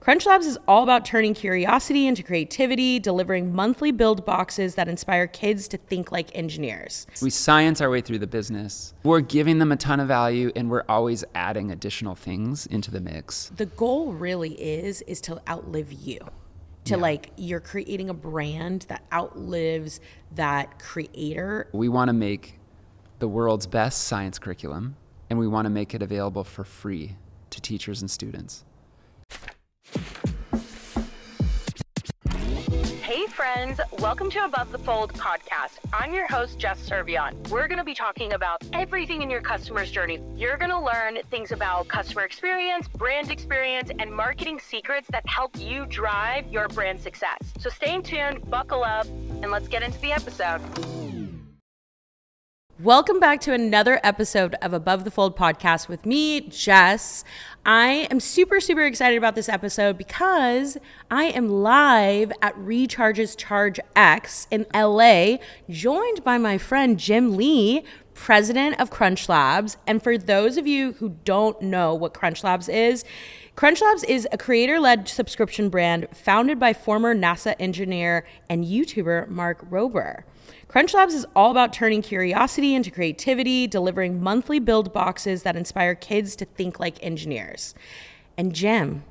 Crunch Labs is all about turning curiosity into creativity, delivering monthly build boxes that inspire kids to think like engineers. We science our way through the business. We're giving them a ton of value, and we're always adding additional things into the mix. The goal really is to outlive you. You're creating a brand that outlives that creator. We want to make the world's best science curriculum, and we want to make it available for free to teachers and students. Hey friends, welcome to Above the Fold podcast. I'm your host, Jess Servion. We're going to be talking about everything in your customer's journey. You're going to learn things about customer experience, brand experience, and marketing secrets that help you drive your brand success. So stay tuned, buckle up, and let's get into the episode. Welcome back to another episode of Above the Fold podcast with me, Jess. I am super excited about this episode because I am live at Recharge's Charge X in LA, joined by my friend Jim Lee, president of Crunch Labs. And for those of you who don't know what Crunch Labs is a creator-led subscription brand founded by former NASA engineer and YouTuber Mark Rober. Crunch Labs is all about turning curiosity into creativity, delivering monthly build boxes that inspire kids to think like engineers. And Jim,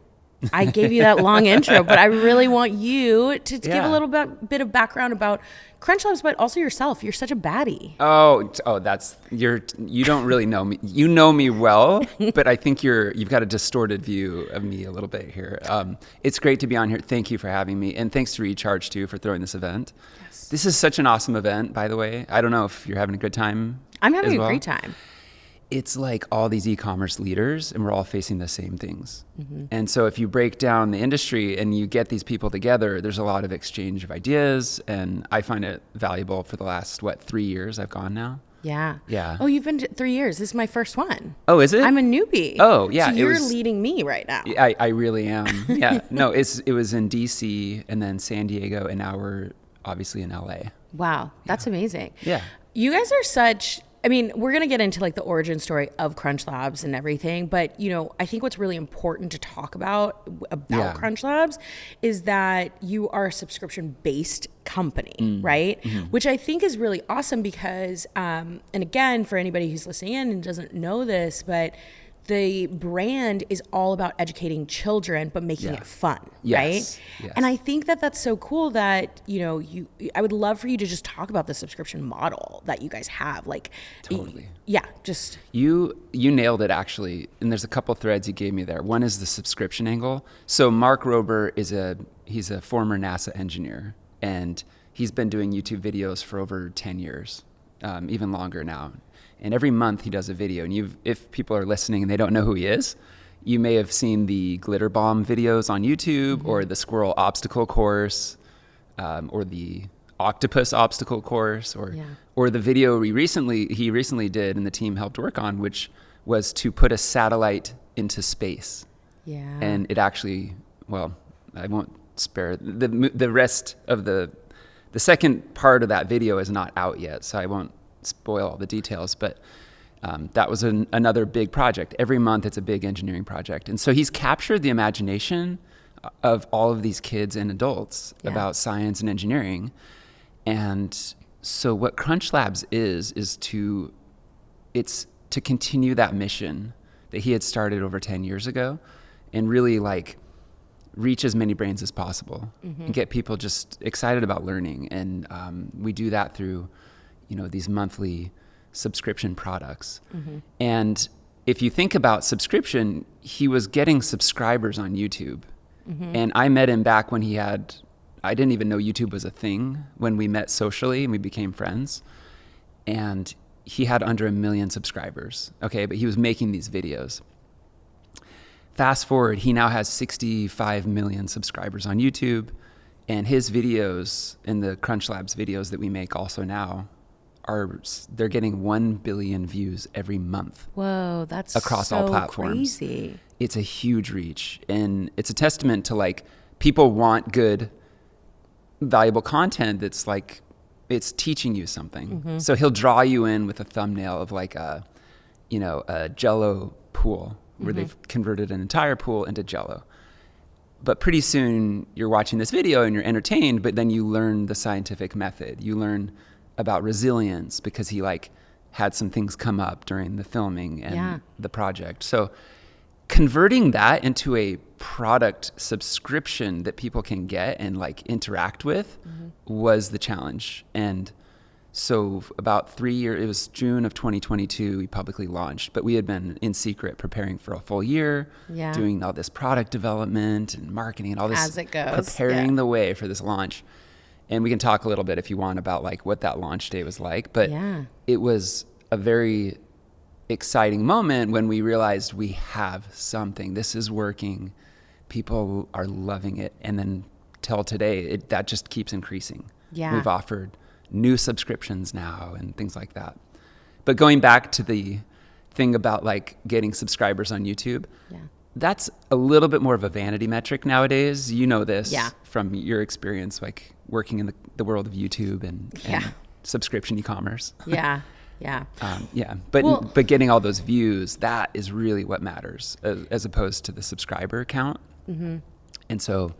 I gave you that long intro, but I really want you to give a little bit of background about Crunch Labs, but also yourself. You're such a baddie. You don't really know me. You know me well, but I think you've got a distorted view of me a little bit here. It's great to be on here. Thank you for having me, and thanks to Recharge too for throwing this event. Yes. This is such an awesome event, by the way. I don't know if you're having a good time. I'm having a great time. It's like all these e-commerce leaders, and we're all facing the same things. Mm-hmm. And so if you break down the industry and you get these people together, there's a lot of exchange of ideas, and I find it valuable. For the last, 3 years I've gone now? Yeah. Yeah. Oh, you've been 3 years. This is my first one. Oh, is it? I'm a newbie. Oh, yeah. So you're leading me right now. I really am. Yeah. No, it was in DC and then San Diego, and now we're obviously in LA. Wow. That's amazing. Yeah. You guys are we're going to get into the origin story of Crunch Labs and everything, but I think what's really important to talk about Crunch Labs is that you are a subscription-based company, right? Mm-hmm. Which I think is really awesome because, and again, for anybody who's listening in and doesn't know this, but the brand is all about educating children, but making it fun, right? Yes. And I think that that's so cool that, I would love for you to just talk about the subscription model that you guys have. Totally. You nailed it, actually. And there's a couple threads you gave me there. One is the subscription angle. So Mark Rober he's a former NASA engineer, and he's been doing YouTube videos for over 10 years, even longer now. And every month he does a video. And if people are listening and they don't know who he is, you may have seen the glitter bomb videos on YouTube, mm-hmm. or the squirrel obstacle course, or the octopus obstacle course, or the video he recently did and the team helped work on, which was to put a satellite into space. Yeah. And it actually, I won't spare the rest of the second part of that video is not out yet, so I won't spoil all the details, but that was another big project. Every month it's a big engineering project. And so he's captured the imagination of all of these kids and adults about science and engineering. And so what Crunch Labs is to continue that mission that he had started over 10 years ago, and really reach as many brains as possible, mm-hmm. and get people just excited about learning. And we do that through these monthly subscription products. Mm-hmm. And if you think about subscription, he was getting subscribers on YouTube. Mm-hmm. And I met him back when I didn't even know YouTube was a thing, when we met socially and we became friends. And he had under 1 million subscribers. Okay, but he was making these videos. Fast forward, he now has 65 million subscribers on YouTube. And his videos and the Crunch Labs videos that we make also now they're getting 1 billion views every month. Whoa, that's across all platforms. Crazy. It's a huge reach, and it's a testament to people want good, valuable content that's it's teaching you something. Mm-hmm. So he'll draw you in with a thumbnail of a Jell-O pool where mm-hmm. they've converted an entire pool into Jell-O. But pretty soon you're watching this video and you're entertained, but then you learn the scientific method. You learn about resilience because he like had some things come up during the filming and the project. So converting that into a product subscription that people can get and like interact with was the challenge. And so about 3 years, it was June of 2022, we publicly launched, but we had been in secret preparing for a full year, doing all this product development and marketing and all this, as it goes, preparing the way for this launch. And we can talk a little bit if you want about like what that launch day was like, but it was a very exciting moment when we realized we have something, this is working, people are loving it. And then till today, that just keeps increasing. We've offered new subscriptions now and things like that. But going back to the thing about like getting subscribers on YouTube, that's a little bit more of a vanity metric nowadays. You know this from your experience, like working in the world of YouTube and subscription e-commerce. But getting all those views, that is really what matters as opposed to the subscriber count. And so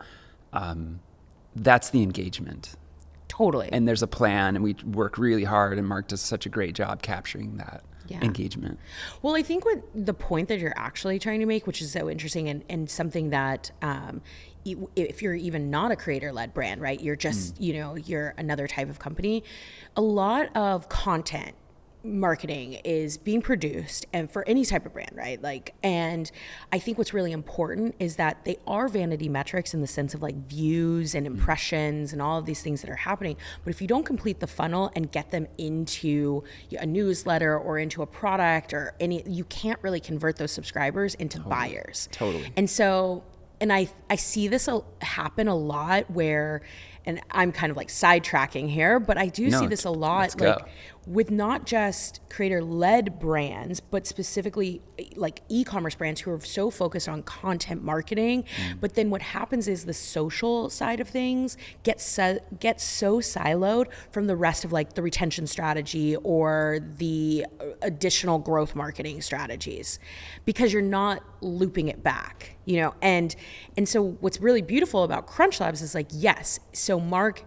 that's the engagement. Totally. And there's a plan, and we work really hard, and Mark does such a great job capturing that engagement. Well, I think what the point that you're actually trying to make, which is so interesting and something that if you're even not a creator-led brand, right, you're just, you're another type of company, a lot of content marketing is being produced, and for any type of brand, right? Like, and I think what's really important is that they are vanity metrics in the sense of like views and impressions and all of these things that are happening. But if you don't complete the funnel and get them into a newsletter or into a product or you can't really convert those subscribers into buyers. And so, and I see this happen a lot where, and I'm kind of like sidetracking here, but I do see this a lot, like with not just creator-led brands, but specifically like e-commerce brands who are so focused on content marketing. But then what happens is the social side of things gets so siloed from the rest of like the retention strategy or the additional growth marketing strategies, because you're not looping it back, and so what's really beautiful about Crunch Labs is like, yes, so Mark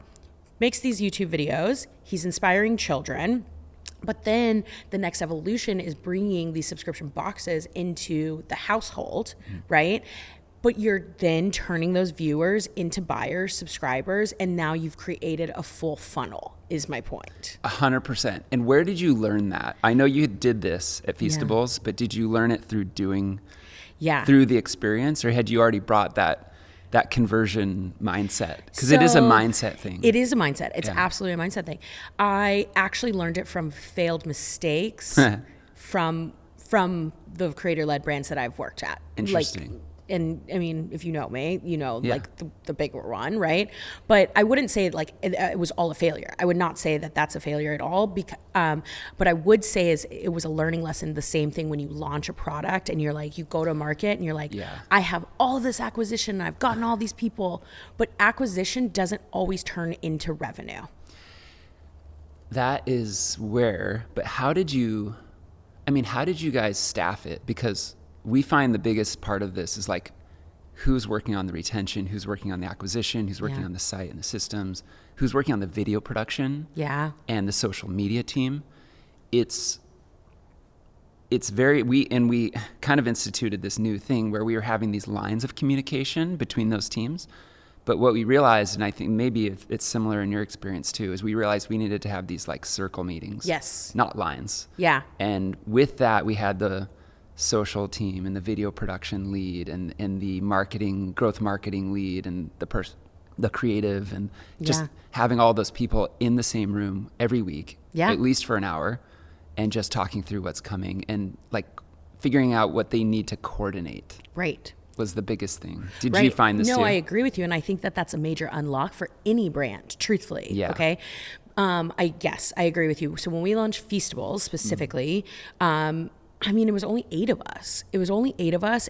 makes these YouTube videos, he's inspiring children, but then the next evolution is bringing these subscription boxes into the household, right? But you're then turning those viewers into buyers, subscribers, and now you've created a full funnel, is my point. 100%. And where did you learn that? I know you did this at Feastables, but did you learn it through doing, through the experience, or had you already brought that conversion mindset? Because it is a mindset thing. It is a mindset. It's absolutely a mindset thing. I actually learned it from failed mistakes from the creator-led brands that I've worked at. Interesting. Like, and I mean, if you know me, like the bigger one, right? But I wouldn't say like it was all a failure. I would not say that that's a failure at all. Because, but I would say it was a learning lesson. The same thing when you launch a product and you're like, you go to market and you're like, I have all this acquisition, and I've gotten all these people, but acquisition doesn't always turn into revenue. That is where, but how did you guys staff it? Because we find the biggest part of this is like, who's working on the retention, who's working on the acquisition, who's working on the site and the systems, who's working on the video production and the social media team. It's very, we kind of instituted this new thing where we were having these lines of communication between those teams. But what we realized, and I think maybe it's similar in your experience too, is we realized we needed to have these like circle meetings. Yes. Not lines. Yeah. And with that, we had the social team and the video production lead and the growth marketing lead and the creative, and just having all those people in the same room every week, at least for an hour, and just talking through what's coming and like figuring out what they need to coordinate. Right. Was the biggest thing. Did you find this too? No, I agree with you. And I think that that's a major unlock for any brand, truthfully. Yeah. Okay. I agree with you. So when we launched Feastables specifically, I mean, it was only 8 of us.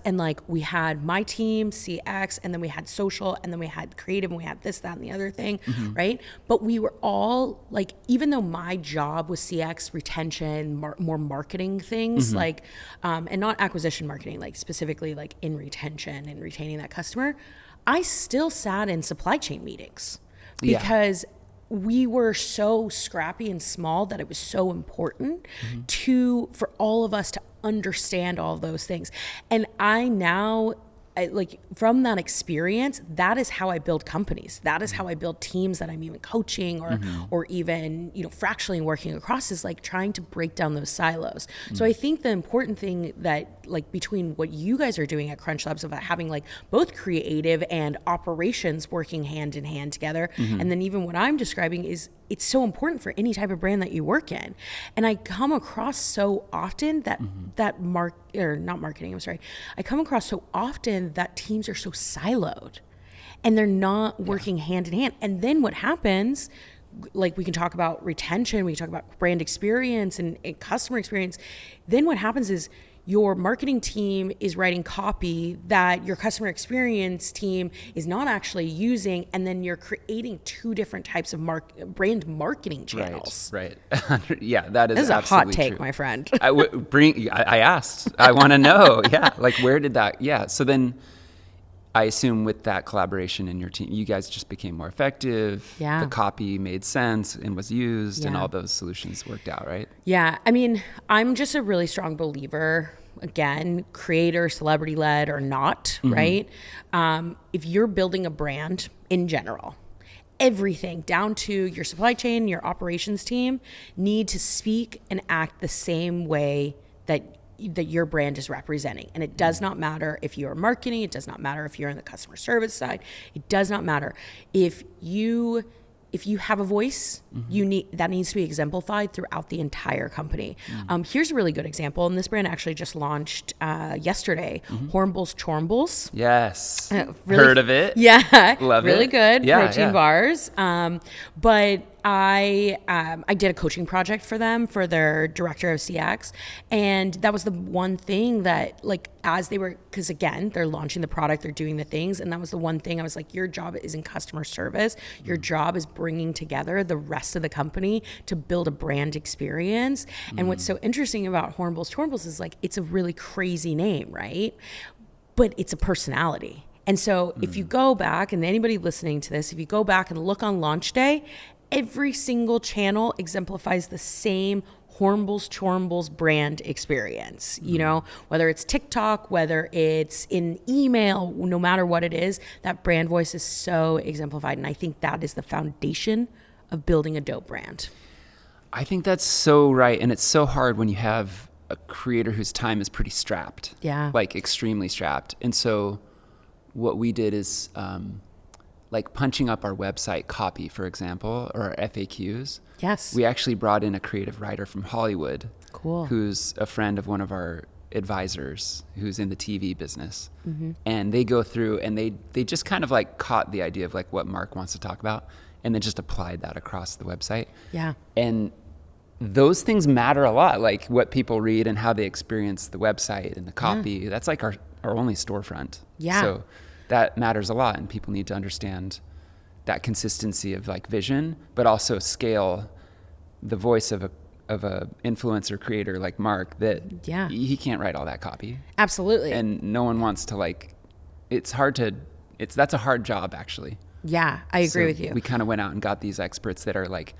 And like, we had my team, CX, and then we had social, and then we had creative, and we had this, that, and the other thing, right? But we were all like, even though my job was CX, retention, more marketing things, like, and not acquisition marketing, like specifically like in retention and retaining that customer, I still sat in supply chain meetings Yeah. because we were so scrappy and small that it was so important for all of us to understand all of those things. And I now, like from that experience, that is how I build companies. That is how I build teams that I'm even coaching or even, fractionally working across, is like trying to break down those silos. So I think the important thing that like between what you guys are doing at Crunch Labs about having like both creative and operations working hand in hand together, and then even what I'm describing is it's so important for any type of brand that you work in. And I come across so often that I come across so often that teams are so siloed and they're not working hand in hand. And then what happens, like we can talk about retention, we can talk about brand experience and customer experience. Then what happens is your marketing team is writing copy that your customer experience team is not actually using, and then you're creating two different types of brand marketing channels. Right. Yeah, that is This is a hot take, true. my friend. I asked. I want to know. Yeah, like where did that? Yeah. So then, I assume with that collaboration in your team, you guys just became more effective. Yeah. The copy made sense and was used, and Yeah. all those solutions worked out, right? Yeah. I mean, I'm just a really strong believer, again, creator, celebrity led or not, right? If you're building a brand in general, everything down to your supply chain, your operations team need to speak and act the same way that your brand is representing. And it does not matter if you're marketing, it does not matter if you're in the customer service side, it does not matter. If you have a voice, that needs to be exemplified throughout the entire company. Here's a really good example, and this brand actually just launched yesterday, Hornbulls Chornbulls. Yes. Really, Heard of it? Yeah. Love really it. good Yeah, protein yeah. bars. But I did a coaching project for them for their director of CX, and that was the one thing that, like, as they were, because again, they're launching the product, they're doing the things, and that was the one thing I was like, your job is in customer service, your job is bringing together the rest of the company to build a brand experience. And what's so interesting about Hornbulls Chornbulls is like, it's a really crazy name, right? But it's a personality. And so if you go back, and anybody listening to this, if you go back and look on launch day, every single channel exemplifies the same Hornbulls Chornbulls brand experience. Whether it's TikTok, whether it's in email, no matter what it is, that brand voice is so exemplified. And I think that is the foundation of building a dope brand. I think that's so right. And it's so hard when you have a creator whose time is pretty strapped. Yeah. Like extremely strapped. And so what we did is like punching up our website copy, for example, or our FAQs. Yes. We actually brought in a creative writer from Hollywood. Cool. Who's a friend of one of our advisors who's in the TV business. And they go through and they just kind of like caught the idea of like what Mark wants to talk about and then just applied that across the website. Yeah. And those things matter a lot, like what people read and how they experience the website and the copy. That's like our only storefront. Yeah. So that matters a lot, and people need to understand that consistency of like vision, but also scale the voice of a influencer creator like Mark, that he can't write all that copy. Absolutely. And no one wants to like, that's a hard job actually. Yeah, I agree So with you. We kind of went out and got these experts that are like,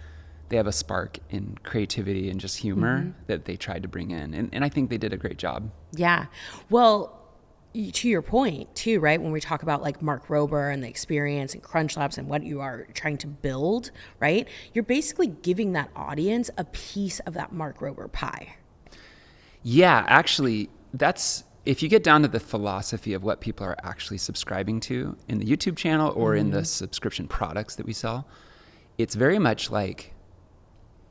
they have a spark in creativity and just humor that they tried to bring in. And I think they did a great job. Yeah. Well, to your point too, right? When we talk about like Mark Rober and the experience and Crunch Labs and what you are trying to build, right? You're basically giving that audience a piece of that Mark Rober pie. Yeah, actually, if you get down to the philosophy of what people are actually subscribing to in the YouTube channel or in the subscription products that we sell, it's very much like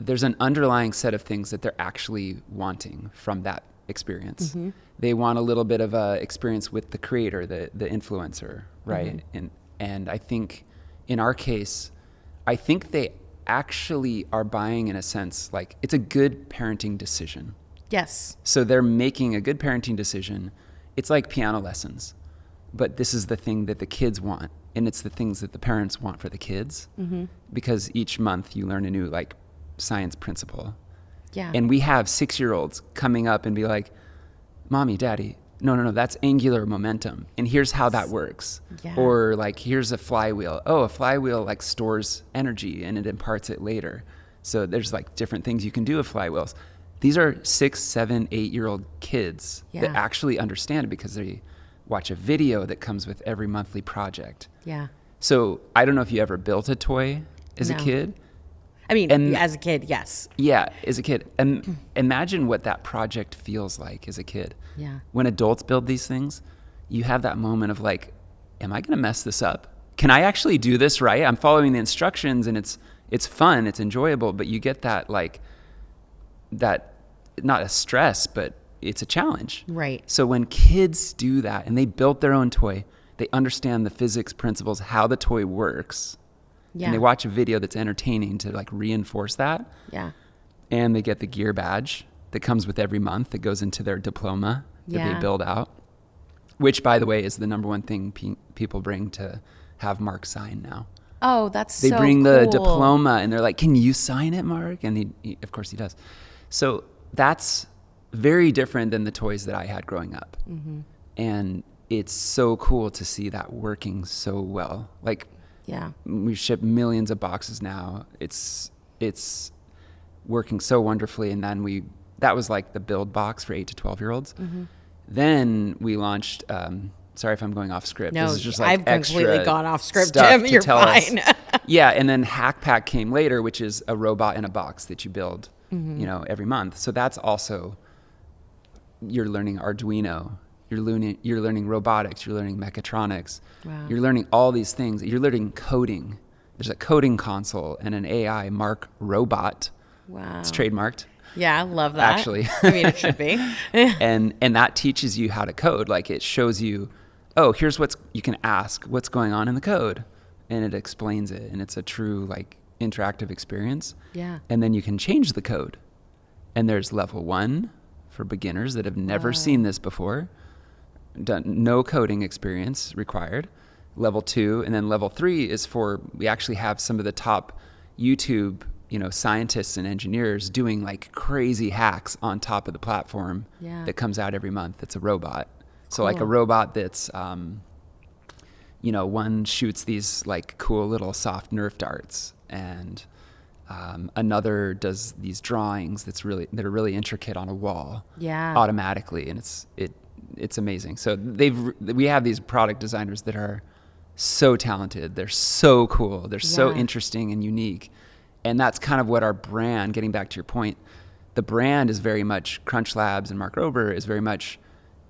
there's an underlying set of things that they're actually wanting from that experience. They want a little bit of a experience with the creator, the influencer, right? And I think in our case, I think they actually are buying, in a sense, like it's a good parenting decision. Yes. So they're making a good parenting decision. It's like piano lessons, but this is the thing that the kids want, and it's the things that the parents want for the kids, because each month you learn a new like science principle. Yeah. And we have 6-year-olds coming up and be like, Mommy, Daddy, no, that's angular momentum. And here's how that works. Yeah. Or like, here's a flywheel. Oh, a flywheel like stores energy and it imparts it later. So there's like different things you can do with flywheels. These are 6, 7, 8-year-old kids that actually understand it because they watch a video that comes with every monthly project. Yeah. So I don't know if you ever built a toy as a kid. I mean, as a kid, yes. Yeah, as a kid. And imagine what that project feels like as a kid. Yeah. When adults build these things, you have that moment of like, am I going to mess this up? Can I actually do this right? I'm following the instructions and it's fun, it's enjoyable, but you get that like, that, not a stress, but it's a challenge. Right. So when kids do that and they built their own toy, they understand the physics principles, how the toy works. Yeah. And they watch a video that's entertaining to like reinforce that. Yeah. And they get the gear badge that comes with every month that goes into their diploma that they build out, which by the way is the number one thing people bring to have Mark sign now. Oh, that's they so bring cool. the diploma and they're like, can you sign it, Mark? And he of course he does. So that's very different than the toys that I had growing up. Mm-hmm. And it's so cool to see that working so well. Like, yeah, we've shipped millions of boxes now. It's working so wonderfully. And then that was like the build box for 8 to 12-year-olds. Mm-hmm. Then we launched, sorry if I'm going off script. No, this is just like I've completely gone off script, stuff Jim. to You're tell us. fine. Yeah, and then Hack Pack came later, which is a robot in a box that you build, every month. So that's also, you're learning Arduino, you're learning robotics, you're learning mechatronics, you're learning all these things. You're learning coding. There's a coding console and an AI Mark robot. Wow. It's trademarked. Yeah, I love that. Actually. I mean, it should be. and that teaches you how to code. Like it shows you, oh, here's you can ask what's going on in the code, and it explains it, and it's a true like interactive experience. Yeah. And then you can change the code. And there's level 1 for beginners that have never seen this before. No coding experience required. Level 2, and then level 3 is we actually have some of the top YouTube, scientists and engineers doing like crazy hacks on top of the platform that comes out every month. It's a robot. So like a robot that's, one shoots these like cool little soft Nerf darts, and another does these drawings that are really intricate on a wall automatically, and it's amazing. So we have these product designers that are so talented. They're so cool. They're so interesting and unique. And that's kind of what our brand, getting back to your point, the brand is very much, Crunch Labs and Mark Rober is very much,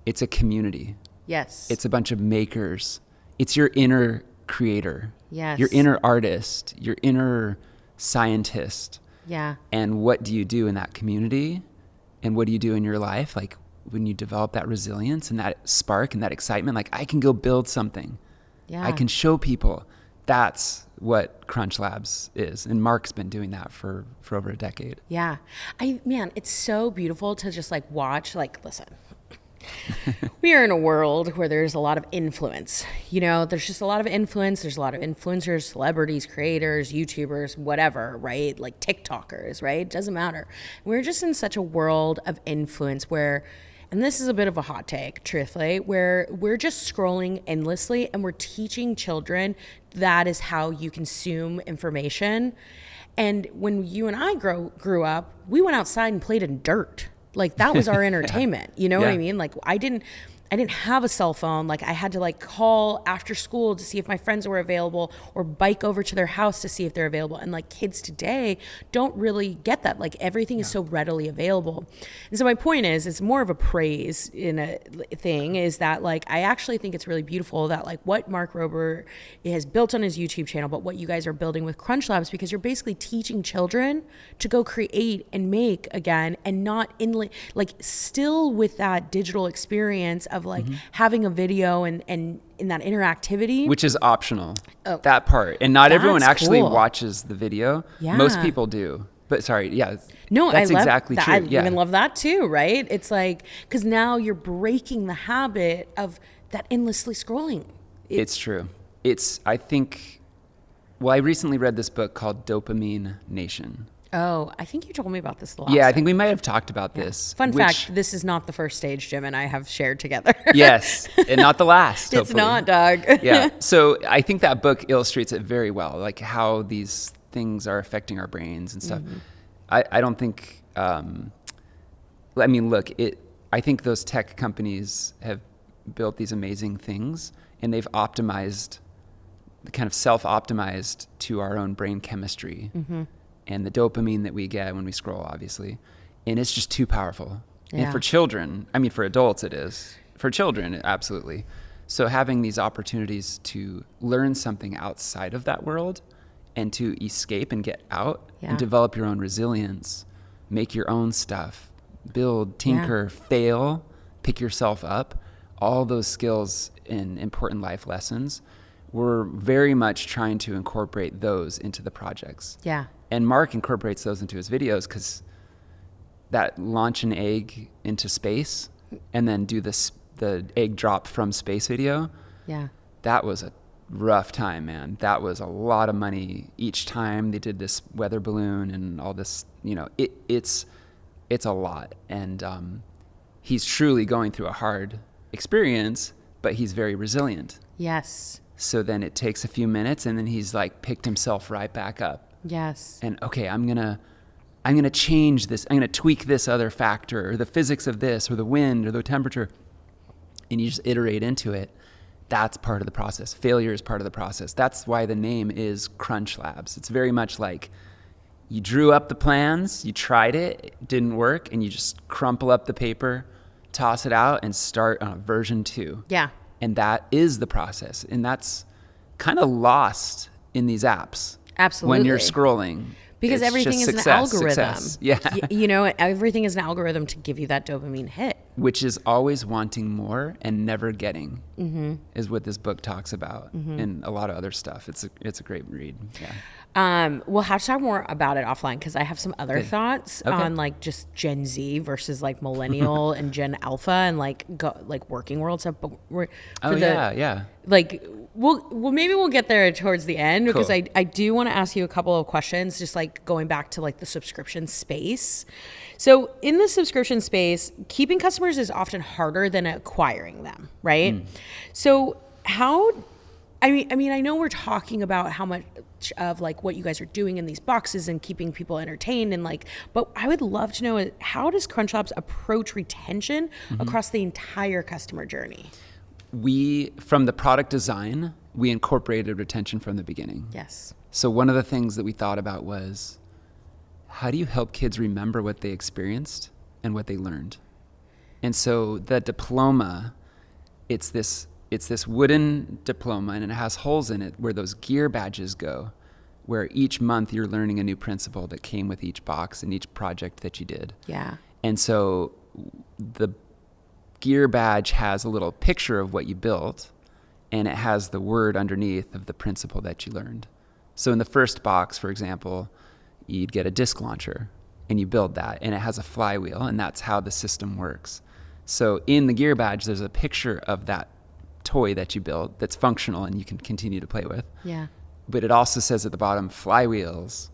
it's a community. Yes. It's a bunch of makers. It's your inner creator. Yes. Your inner artist, your inner scientist. Yeah. And what do you do in that community? And what do you do in your life? Like when you develop that resilience and that spark and that excitement, like I can go build something. Yeah. I can show people. That's what Crunch Labs is. And Mark's been doing that for over a decade. Yeah. It's so beautiful to just like watch, like, listen, we are in a world where there's a lot of influence. There's just a lot of influence. There's a lot of influencers, celebrities, creators, YouTubers, whatever, right? Like TikTokers, right? It doesn't matter. We're just in such a world of influence where, and this is a bit of a hot take, truthfully, where we're just scrolling endlessly and we're teaching children that is how you consume information. And when you and I grew up, we went outside and played in dirt. Like that was our entertainment. You know what I mean? Like I didn't have a cell phone. Like I had to like call after school to see if my friends were available or bike over to their house to see if they're available. And like kids today don't really get that. Like everything is so readily available. And so my point is, it's more of a praise in a thing is that like, I actually think it's really beautiful that like what Mark Rober has built on his YouTube channel, but what you guys are building with Crunch Labs, because you're basically teaching children to go create and make again, and not like still with that digital experience of like having a video and in that interactivity, which is optional, that part. And not everyone actually cool. watches the video. Most people do, but sorry. Yeah. No, that's I love exactly that. true. I even love that too. Right. It's like, cause now you're breaking the habit of that endlessly scrolling. It's true. I recently read this book called Dopamine Nation. Oh, I think you told me about this the last Yeah, I time. think we might have talked about this. Fun fact, this is not the first stage Jim and I have shared together. Yes, and not the last. It's hopefully. not, dog. Yeah, so I think that book illustrates it very well, like how these things are affecting our brains and stuff. I don't think, I mean, look, I think those tech companies have built these amazing things, and they've optimized, kind of self-optimized to our own brain chemistry and the dopamine that we get when we scroll, obviously. And it's just too powerful. Yeah. And for children, I mean, for adults it is. For children, absolutely. So having these opportunities to learn something outside of that world and to escape and get out and develop your own resilience, make your own stuff, build, tinker, fail, pick yourself up, all those skills and important life lessons, we're very much trying to incorporate those into the projects. Yeah. And Mark incorporates those into his videos because that launch an egg into space and then do the egg drop from space video. Yeah. That was a rough time, man. That was a lot of money each time they did this weather balloon and all this, it's a lot. And he's truly going through a hard experience, but he's very resilient. Yes. So then it takes a few minutes and then he's like picked himself right back up. Yes. And okay, I'm gonna change this. I'm gonna tweak this other factor, or the physics of this, or the wind, or the temperature, and you just iterate into it. That's part of the process. Failure is part of the process. That's why the name is Crunch Labs. It's very much like you drew up the plans, you tried it didn't work, and you just crumple up the paper, toss it out, and start on version 2. Yeah. And that is the process, and that's kind of lost in these apps. Absolutely. When you're scrolling. Because it's everything just is success, an algorithm. Success. Yeah. Everything is an algorithm to give you that dopamine hit. Which is always wanting more and never getting, is what this book talks about, and a lot of other stuff. It's a great read. Yeah. We'll have to talk more about it offline because I have some other thoughts on like just Gen Z versus like millennial and Gen Alpha and like working world stuff. But like maybe we'll get there towards the end because I do want to ask you a couple of questions, just like going back to like the subscription space. So in the subscription space, keeping customers is often harder than acquiring them, right? So how, I mean, I know we're talking about how much of like what you guys are doing in these boxes and keeping people entertained and like, but I would love to know, how does Crunch Labs approach retention across the entire customer journey? From the product design, we incorporated retention from the beginning. Yes. So one of the things that we thought about was, how do you help kids remember what they experienced and what they learned? And so the diploma, it's this wooden diploma, and it has holes in it where those gear badges go, where each month you're learning a new principle that came with each box and each project that you did. Yeah. And so the gear badge has a little picture of what you built, and it has the word underneath of the principle that you learned. So in the first box, for example, you'd get a disc launcher, and you build that, and it has a flywheel, and that's how the system works. So in the gear badge, there's a picture of that toy that you built that's functional and you can continue to play with. Yeah. But it also says at the bottom, flywheels.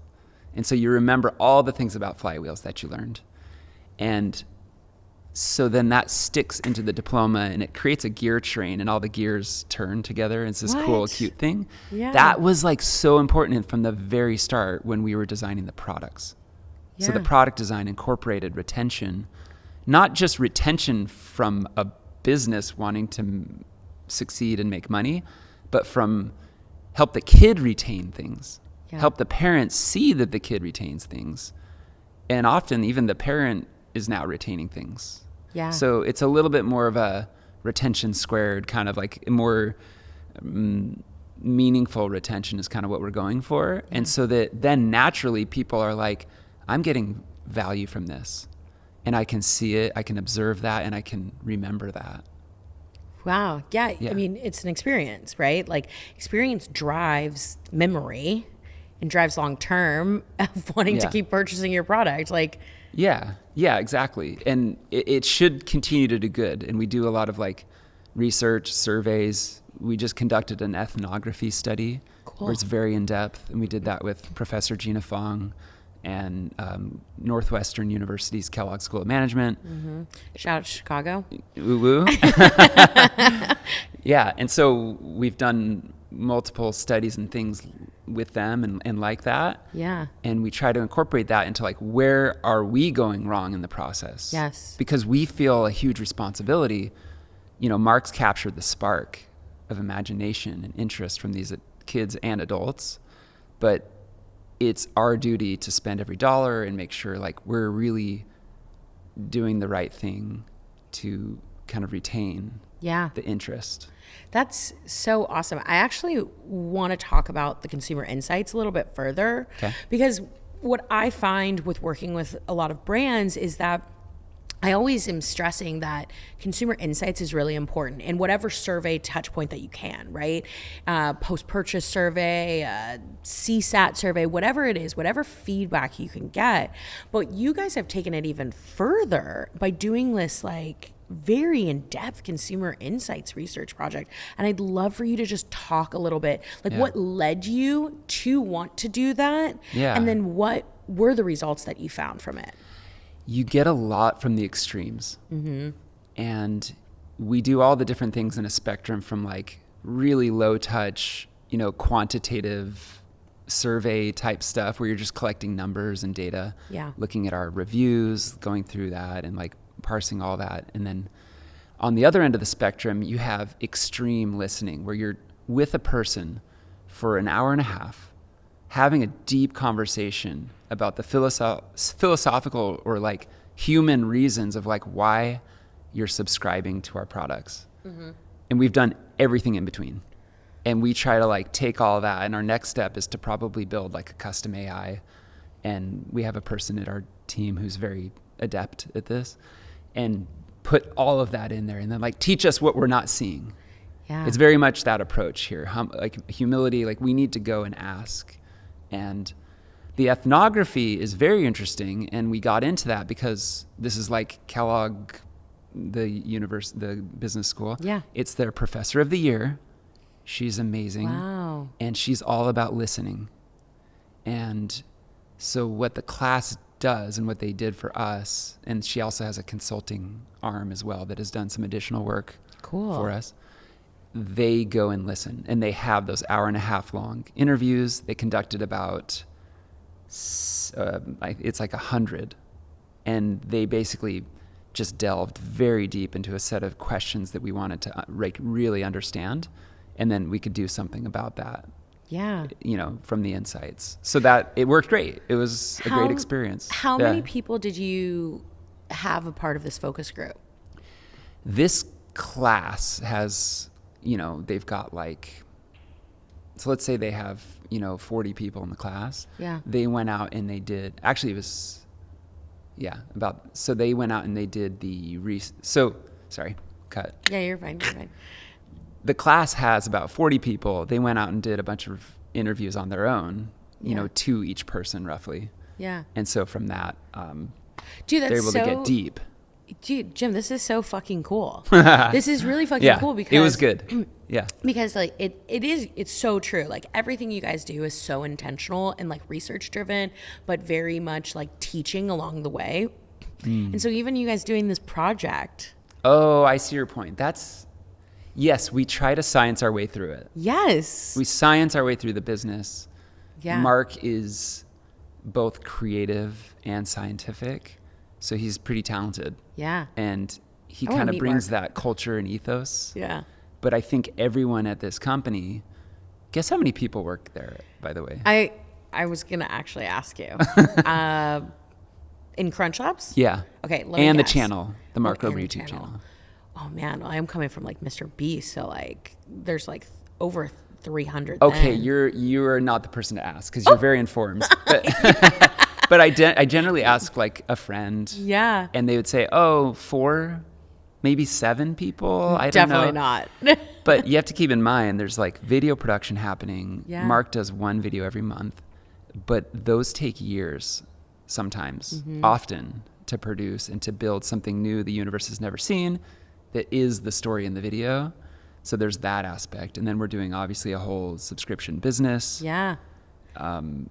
And so you remember all the things about flywheels that you learned. And so then that sticks into the diploma, and it creates a gear train, and all the gears turn together. It's this cool, cute thing. Yeah. That was like so important from the very start when we were designing the products. So the product design incorporated retention, not just retention from a business wanting to succeed and make money, but from help the kid retain things, help the parents see that the kid retains things. And often even the parent is now retaining things. Yeah. So it's a little bit more of a retention squared, kind of like more meaningful retention is kind of what we're going for. Yeah. And so that then naturally people are like, I'm getting value from this, and I can see it, I can observe that, and I can remember that. Wow. Yeah. I mean, it's an experience, right? Like experience drives memory and drives long-term of wanting to keep purchasing your product. Like, yeah, exactly. And it should continue to do good. And we do a lot of like research, surveys. We just conducted an ethnography study where it's very in-depth. And we did that with Professor Gina Fong and Northwestern University's Kellogg School of Management. Shout out to Chicago. Woo woo. Yeah, and so we've done multiple studies and things with them and like that. Yeah. And we try to incorporate that into like, where are we going wrong in the process? Yes. Because we feel a huge responsibility. You know, Mark's captured the spark of imagination and interest from these kids and adults, but it's our duty to spend every dollar and make sure like we're really doing the right thing to kind of retain the interest. That's so awesome. I actually want to talk about the consumer insights a little bit further, because what I find with working with a lot of brands is that I always am stressing that consumer insights is really important in whatever survey touch point that you can, right? Post-purchase survey, CSAT survey, whatever it is, whatever feedback you can get. But you guys have taken it even further by doing this like very in-depth consumer insights research project. And I'd love for you to just talk a little bit, like what led you to want to do that? And then what were the results that you found from it? You get a lot from the extremes. And we do all the different things in a spectrum from like really low touch, you know, quantitative survey type stuff where you're just collecting numbers and data, looking at our reviews, going through that and like parsing all that. And then on the other end of the spectrum, you have extreme listening where you're with a person for an hour and a half, having a deep conversation about the philosophical or like human reasons of like why you're subscribing to our products. And we've done everything in between. And we try to like take all that. And our next step is to probably build like a custom AI. And we have a person at our team who's very adept at this, and put all of that in there and then like teach us what we're not seeing. It's very much that approach here. Like humility, like we need to go and ask. And the ethnography is very interesting. And we got into that because this is like Kellogg, the business school. It's their professor of the year. She's amazing. Wow. And she's all about listening. And so what the class does and what they did for us, and she also has a consulting arm as well that has done some additional work for us. They go and listen, and they have those hour and a half long interviews. They conducted about, it's like 100. And they basically just delved very deep into a set of questions that we wanted to really understand. And then we could do something about that. You know, from the insights. So that it worked great. It was a great experience. How many people did you have a part of this focus group? This class has, you know, they've got like, so let's say they have, you know, 40 people in the class. They went out and they did, actually it was, so they went out and they did sorry, cut. You're fine. The class has about 40 people. They went out and did a bunch of interviews on their own, you know, 2 each person roughly. And so from that, Dude, that's they're able to get deep. Dude, Jim, this is so fucking cool. This is really fucking cool because it was good. Because like it's so true. Like everything you guys do is so intentional and like research driven, but very much like teaching along the way. And so even you guys doing this project. Oh, I see your point. Yes, we try to science our way through it. Yes. We science our way through the business. Mark is both creative and scientific, so he's pretty talented. And he kind of brings that culture and ethos. But I think everyone at this company, guess how many people work there, by the way? I was going to actually ask you. In Crunch Labs? Okay, let me And guess. the channel, the Mark Rober YouTube channel. Oh man, I'm coming from like Mr. Beast, so like there's like over 300. Okay, you're not the person to ask because you're very informed. But I generally ask like a friend. And they would say, 4, maybe 7 people. I don't know. Definitely not. But you have to keep in mind there's like video production happening. Mark does 1 video every month, but those take years sometimes, often to produce and to build something new the universe has never seen. That is the story in the video. So there's that aspect. And then we're doing obviously a whole subscription business. Running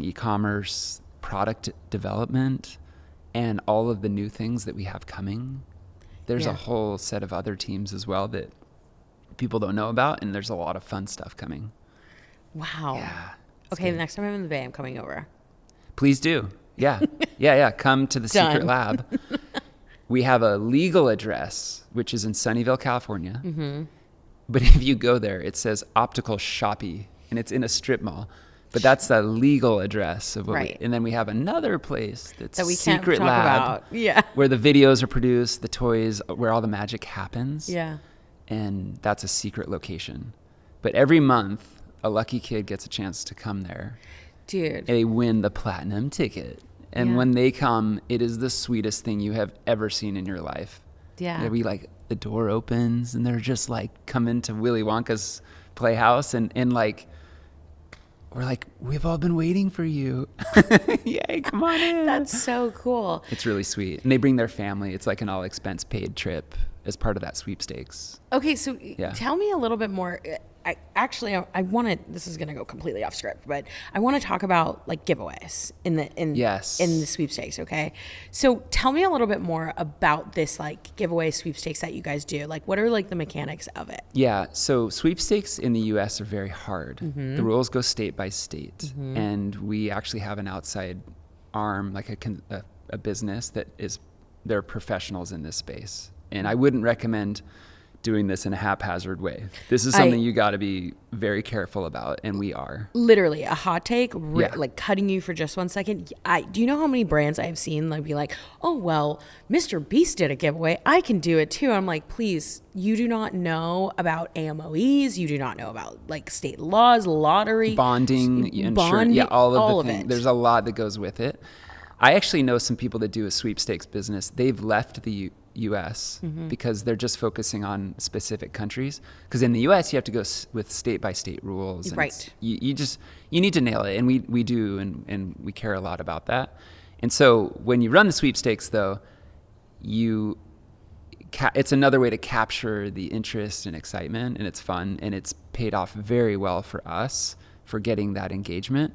e-commerce, product development and all of the new things that we have coming. There's a whole set of other teams as well that people don't know about, and there's a lot of fun stuff coming. Wow. Yeah. Okay, the next time I'm in the Bay, I'm coming over. Please do. Yeah. Yeah. Come to the Done. Secret Lab. We have a legal address, which is in Sunnyvale, California. Mm-hmm. But if you go there, it says Optical Shoppy, and it's in a strip mall. But that's the legal address of what Right. and then we have another place that's That we can't Secret talk Lab, about. Yeah. where the videos are produced, the toys, where all the magic happens. Yeah. And that's a secret location. But every month, a lucky kid gets a chance to come there. Dude. They win the platinum ticket. And Yeah. when they come, it is the sweetest thing you have ever seen in your life. Yeah. We like, the door opens and they're just like coming to Willy Wonka's playhouse and like, we're like, we've all been waiting for you. Yay, come on in. That's so cool. It's really sweet. And they bring their family. It's like an all expense paid trip as part of that sweepstakes. Okay, so Yeah. tell me a little bit more. I want to. This is going to go completely off script, but I want to talk about like giveaways in the sweepstakes. Okay, so tell me a little bit more about this like giveaway sweepstakes that you guys do. Like, what are like the mechanics of it? Yeah, so sweepstakes in the U.S. are very hard. The rules go state by state, and we actually have an outside arm, like a business that they're professionals in this space. And I wouldn't recommend doing this in a haphazard way. This is something you got to be very careful about, and we are. Literally, a hot take, like cutting you for just 1 second. Do you know how many brands I've seen like be like, oh, well, Mr. Beast did a giveaway, I can do it too. I'm like, please, you do not know about AMOEs. You do not know about like state laws, lottery. Bonding, insurance, all of the things. It. There's a lot that goes with it. I actually know some people that do a sweepstakes business. They've left the U.S. because they're just focusing on specific countries. Because in the U.S. you have to go with state by state rules. And right. You need to nail it, and we do, and we care a lot about that. And so when you run the sweepstakes, though, it's another way to capture the interest and excitement, and it's fun, and it's paid off very well for us for getting that engagement.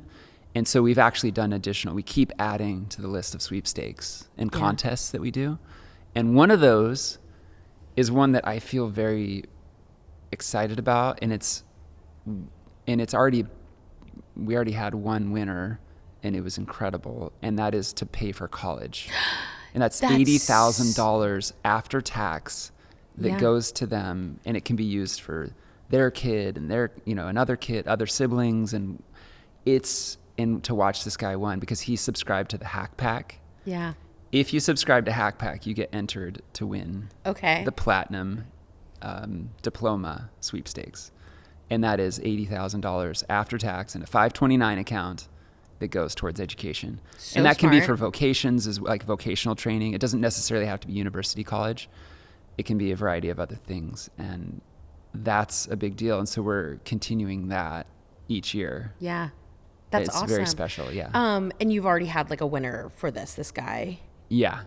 And so we've actually done we keep adding to the list of sweepstakes and contests that we do. And one of those is one that I feel very excited about, and we already had one winner, and it was incredible, and that is to pay for college. And that's $80,000 after tax that goes to them, and it can be used for their kid and their, another kid, other siblings, and to watch this guy win because he subscribed to the Hack Pack. Yeah. If you subscribe to Hack Pack, you get entered to win the platinum diploma sweepstakes. And that is $80,000 after tax in a 529 account that goes towards education. So and that can be smart. for vocations, as like vocational training. It doesn't necessarily have to be university college. It can be a variety of other things. And that's a big deal. And so we're continuing that each year. Yeah. That's it's awesome. Very special, yeah. And you've already had like a winner for this guy. Yeah.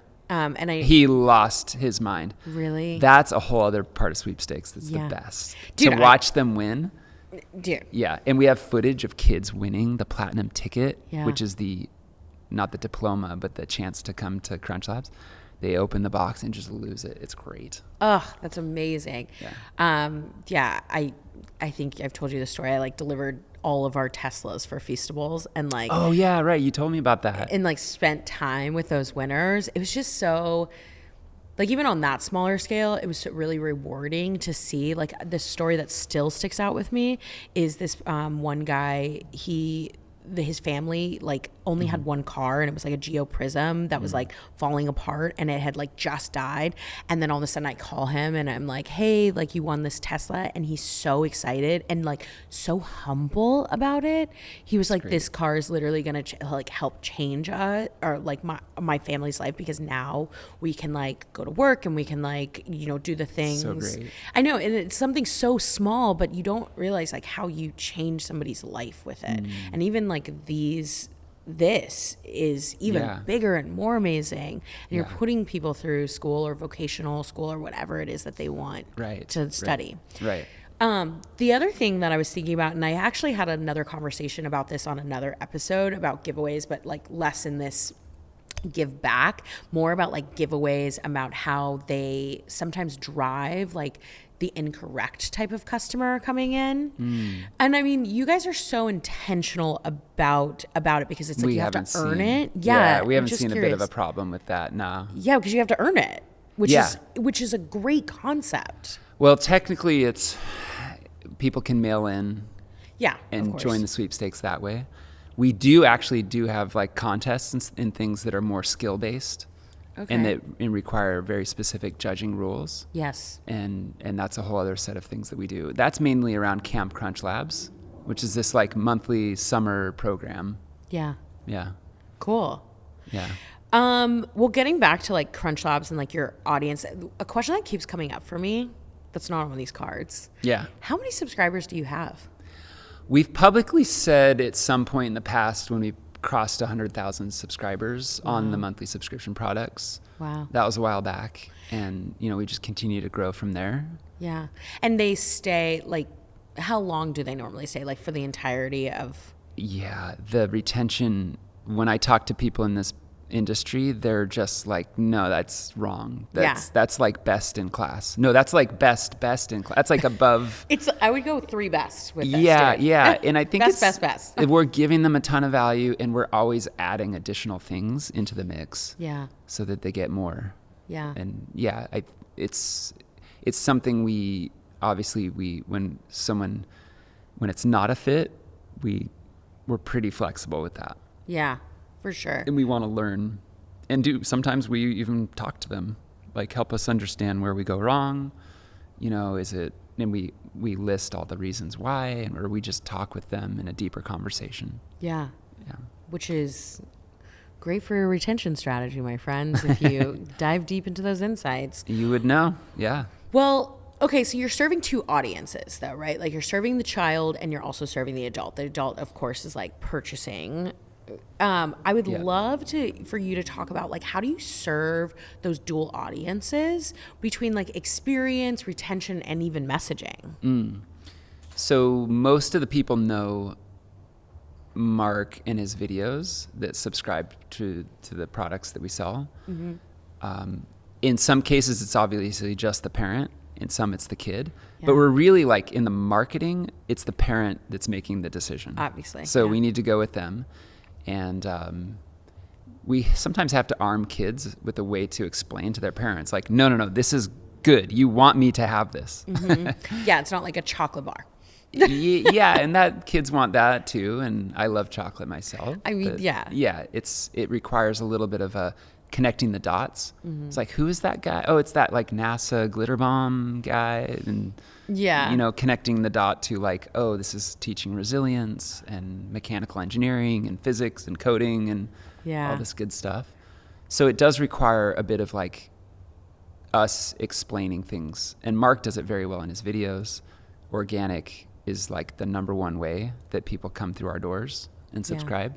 He lost his mind. Really? That's a whole other part of sweepstakes that's the best. Dude, to watch them win. Dude. Yeah. And we have footage of kids winning the platinum ticket, which is not the diploma, but the chance to come to Crunch Labs. They open the box and just lose it. It's great. Oh, that's amazing. Yeah. I think I've told you the story. I like delivered all of our Teslas for Feastables and like. Oh yeah, right. You told me about that. And like spent time with those winners. It was just so, like even on that smaller scale, it was really rewarding to see. Like the story that still sticks out with me is this one guy. His family like only had one car, and it was like a Geo Prism that was like falling apart, and it had like just died. And then all of a sudden I call him and I'm like, hey, like you won this Tesla, and he's so excited and like so humble about it. He was like, this car is literally gonna like help change us or like my family's life, because now we can like go to work and we can like do the things. So great. I know, and it's something so small, but you don't realize like how you change somebody's life with it. And even like this is even bigger and more amazing, and you're putting people through school or vocational school or whatever it is that they want to study. Right. The other thing that I was thinking about, and I actually had another conversation about this on another episode about giveaways, but like less in this give back, more about like giveaways, about how they sometimes drive like the incorrect type of customer coming in. And I mean, you guys are so intentional about it, because it's like We you have to haven't earn seen- it. Yeah, we I'm haven't just seen a bit curious. of a problem with that, no. Yeah, because you have to earn it, which Yeah. is a great concept. Well, technically it's, people can mail in Yeah, of and course. join the sweepstakes that way. We do have like contests and things that are more skill based, Okay. and that require very specific judging rules. Yes. And that's a whole other set of things that we do. That's mainly around Camp Crunch Labs, which is this like monthly summer program. Yeah. Yeah, Cool. yeah. Well, getting back to like Crunch Labs and like your audience, a question that keeps coming up for me that's not on these cards. Yeah. How many subscribers do you have? We've publicly said at some point in the past when we crossed 100,000 subscribers on the monthly subscription products. Wow. That was a while back. And, we just continue to grow from there. Yeah. And they stay like, how long do they normally stay? Like for the entirety of? Yeah, the retention, when I talk to people in this industry, they're just like, no, that's wrong. That's like best in class. No, that's like best in class. That's like above. I would go 3 best with this. Yeah, too. yeah. And I think best. We're giving them a ton of value, and we're always adding additional things into the mix. Yeah. So that they get more. Yeah. And yeah, it's something when it's not a fit, we're pretty flexible with that. Yeah, for sure. And we want to learn and sometimes we even talk to them, like help us understand where we go wrong. And we list all the reasons why, or we just talk with them in a deeper conversation. Yeah. Yeah. Which is great for your retention strategy, my friends, if you dive deep into those insights. You would know. Yeah. Well, okay, so you're serving 2 audiences though, right? Like you're serving the child and you're also serving the adult. The adult, of course, is like purchasing. I would love for you to talk about like, how do you serve those dual audiences between like experience, retention, and even messaging? So most of the people know Mark and his videos that subscribe to the products that we sell. In some cases, it's obviously just the parent. In some, it's the kid. Yeah. But we're really like in the marketing, it's the parent that's making the decision. Obviously. So we need to go with them. And we sometimes have to arm kids with a way to explain to their parents, like, no, this is good. You want me to have this. Yeah, it's not like a chocolate bar. Yeah, and that kids want that too. And I love chocolate myself. I mean, but yeah. Yeah, it requires a little bit of a connecting the dots. It's like, who is that guy? Oh, it's that like NASA glitter bomb guy. And connecting the dot to like, oh, this is teaching resilience and mechanical engineering and physics and coding and all this good stuff. So it does require a bit of like us explaining things. And Mark does it very well in his videos. Organic is like the number one way that people come through our doors and subscribe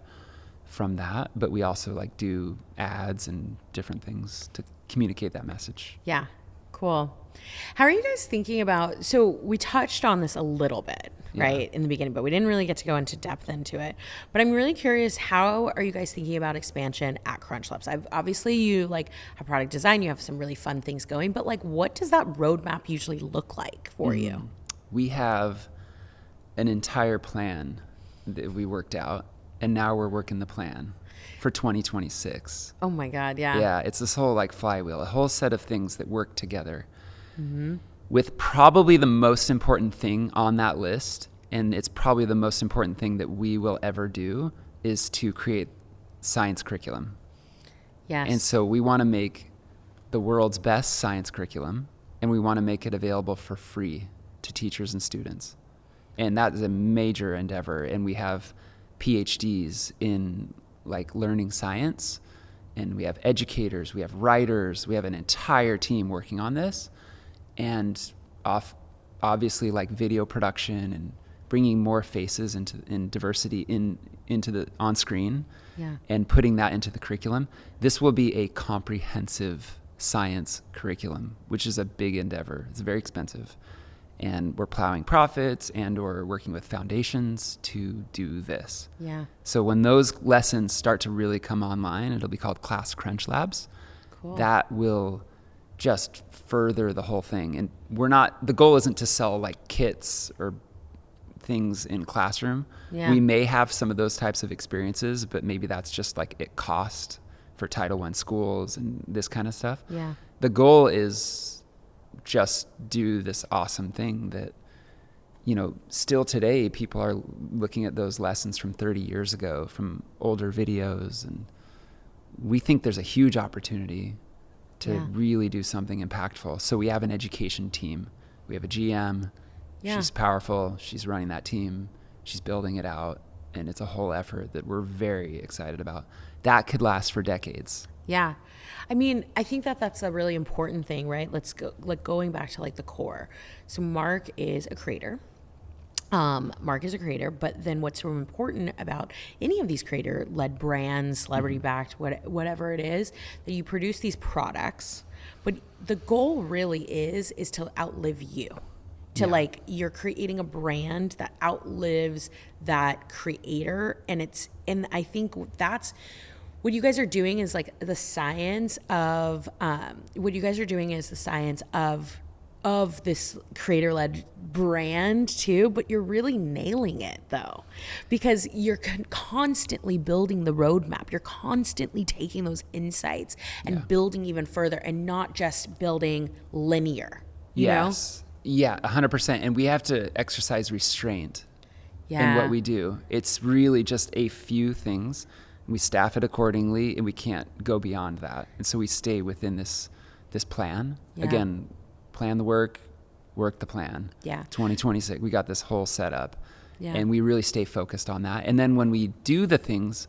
from that. But we also like do ads and different things to communicate that message. Yeah. Cool. How are you guys thinking about, so we touched on this a little bit, right, in the beginning, but we didn't really get to go into depth into it. But I'm really curious, how are you guys thinking about expansion at Crunch Labs? Obviously you like have product design, you have some really fun things going, but like what does that roadmap usually look like for you? We have an entire plan that we worked out, and now we're working the plan for 2026. Oh my God, yeah. Yeah, it's this whole like flywheel, a whole set of things that work together. With probably the most important thing on that list, and it's probably the most important thing that we will ever do, is to create science curriculum. Yes. And so we want to make the world's best science curriculum, and we want to make it available for free to teachers and students. And that is a major endeavor. And we have PhDs in like learning science, and we have educators, we have writers, we have an entire team working on this. And obviously like video production and bringing more faces and diversity into the on screen, and putting that into the curriculum. This will be a comprehensive science curriculum, which is a big endeavor. It's very expensive. and we're plowing profits and or working with foundations to do this. Yeah. So when those lessons start to really come online, it'll be called Class Crunch Labs. Cool. That will just further the whole thing. And the goal isn't to sell like kits or things in classroom. Yeah. We may have some of those types of experiences, but maybe that's just like it cost for Title I schools and this kind of stuff. Yeah. The goal is just do this awesome thing that, still today people are looking at those lessons from 30 years ago, from older videos. And we think there's a huge opportunity to really do something impactful. So we have an education team. We have a GM. Yeah. She's powerful. She's running that team. She's building it out. And it's a whole effort that we're very excited about. That could last for decades. Yeah. I mean, I think that that's a really important thing, right? Let's go, like going back to like the core. So Mark is a creator. But then what's so important about any of these creator-led brands, celebrity-backed, whatever it is, that you produce these products, but the goal really is to outlive you. Like you're creating a brand that outlives that creator, and I think that's what you guys are doing is like the science of this creator-led brand too, but you're really nailing it though, because you're constantly building the roadmap. You're constantly taking those insights and building even further, and not just building linear, you know? Yeah, 100%. And we have to exercise restraint in what we do. It's really just a few things. We staff it accordingly, and we can't go beyond that. And so we stay within this plan. Again, plan the work the plan. 2026, we got this whole setup. And we really stay focused on that. And then when we do the things,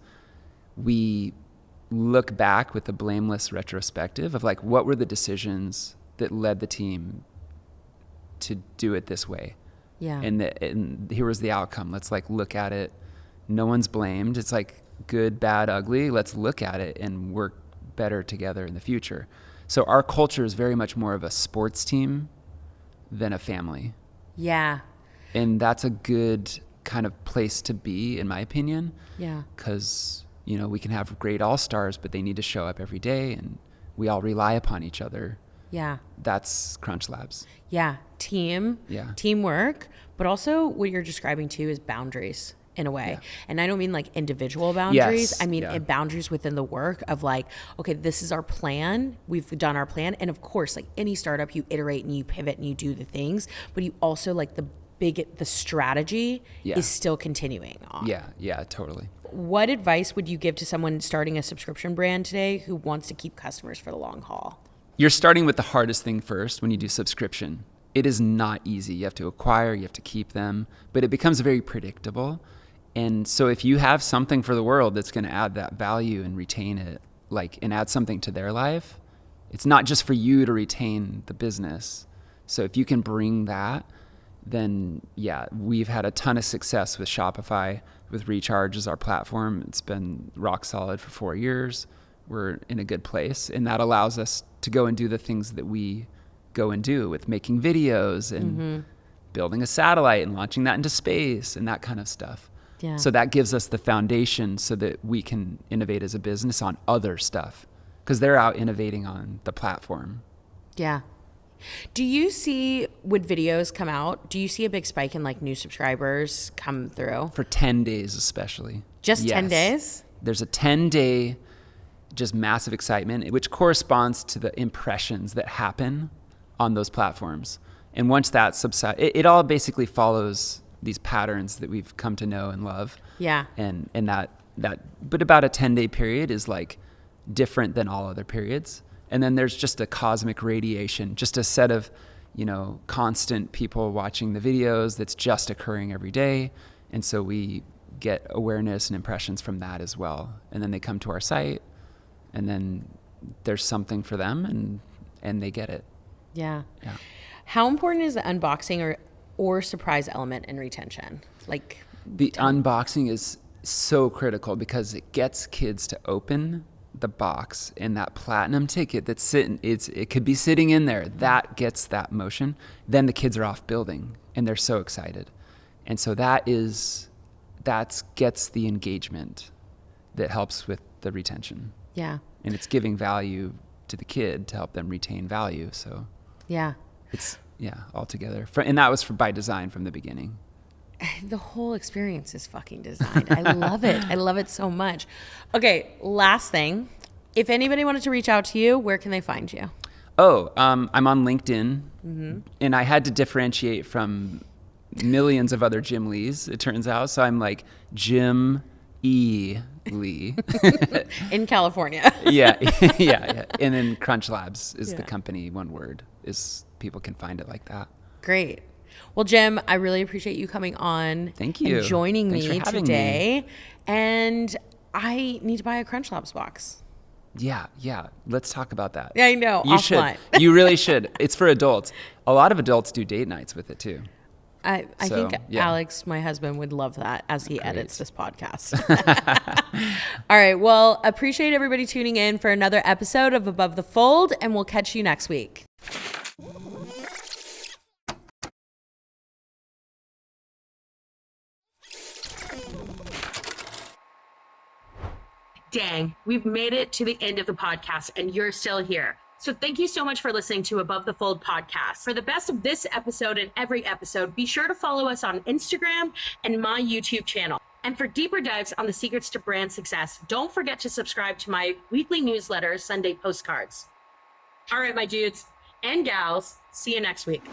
we look back with a blameless retrospective of like, what were the decisions that led the team to do it this way? And here was the outcome. Let's like look at it. No one's blamed. It's like good, bad, ugly. Let's look at it and work better together in the future. So our culture is very much more of a sports team than a family. And that's a good kind of place to be, in my opinion. Because, we can have great all-stars, but they need to show up every day, and we all rely upon each other. That's Crunch Labs. Teamwork, but also what you're describing too is boundaries in a way. And I don't mean like individual boundaries. I mean boundaries within the work of like, okay, this is our plan. We've done our plan. And of course, like any startup, you iterate and you pivot and you do the things, but you also like the strategy is still continuing on. Yeah, totally. What advice would you give to someone starting a subscription brand today who wants to keep customers for the long haul? You're starting with the hardest thing first when you do subscription. It is not easy. You have to acquire, you have to keep them, but it becomes very predictable. And so if you have something for the world that's going to add that value and retain it, like, and add something to their life, it's not just for you to retain the business. So if you can bring that, then we've had a ton of success with Shopify, with Recharge as our platform. It's been rock solid for 4 years. We're in a good place. And that allows us to go and do the things that we go and do with making videos and building a satellite and launching that into space and that kind of stuff. So that gives us the foundation so that we can innovate as a business on other stuff, because they're out innovating on the platform. Do you see, when videos come out, do you see a big spike in like new subscribers come through? For 10 days especially. Just 10 days? There's a 10-day just massive excitement, which corresponds to the impressions that happen on those platforms. And once that subsides, it all basically follows these patterns that we've come to know and love. And that but about a 10-day period is like different than all other periods. And then there's just a cosmic radiation, just a set of, constant people watching the videos that's just occurring every day. And so we get awareness and impressions from that as well. And then they come to our site, and then there's something for them, and they get it. How important is the unboxing or surprise element in retention? Like the unboxing is so critical because it gets kids to open the box and that platinum ticket that's sitting, it could be sitting in there, that gets that motion, then the kids are off building and they're so excited. And so that gets the engagement that helps with the retention. Yeah. And it's giving value to the kid to help them retain value. So yeah, it's, all together. And that was by design from the beginning. The whole experience is fucking designed. I love it. I love it so much. Okay, last thing. If anybody wanted to reach out to you, where can they find you? Oh, I'm on LinkedIn, and I had to differentiate from millions of other Jim Lees, it turns out. So I'm like Jim E. Lee. In California. yeah. And then Crunch Labs is the company, one word, is people can find it like that. Great. Well, Jim, I really appreciate you coming on. Thank you. And joining Thanks me for having today. me. And I need to buy a Crunch Labs box. Yeah. Let's talk about that. Yeah, I know. You offline. should. You really should. It's for adults. A lot of adults do date nights with it too. I think Alex, my husband, would love that as he edits this podcast. All right. Well, appreciate everybody tuning in for another episode of Above the Fold, and we'll catch you next week. Dang, we've made it to the end of the podcast and you're still here. So thank you so much for listening to Above the Fold podcast. For the best of this episode and every episode, be sure to follow us on Instagram and my YouTube channel. And for deeper dives on the secrets to brand success, don't forget to subscribe to my weekly newsletter, Sunday Postcards. All right, my dudes and gals, see you next week.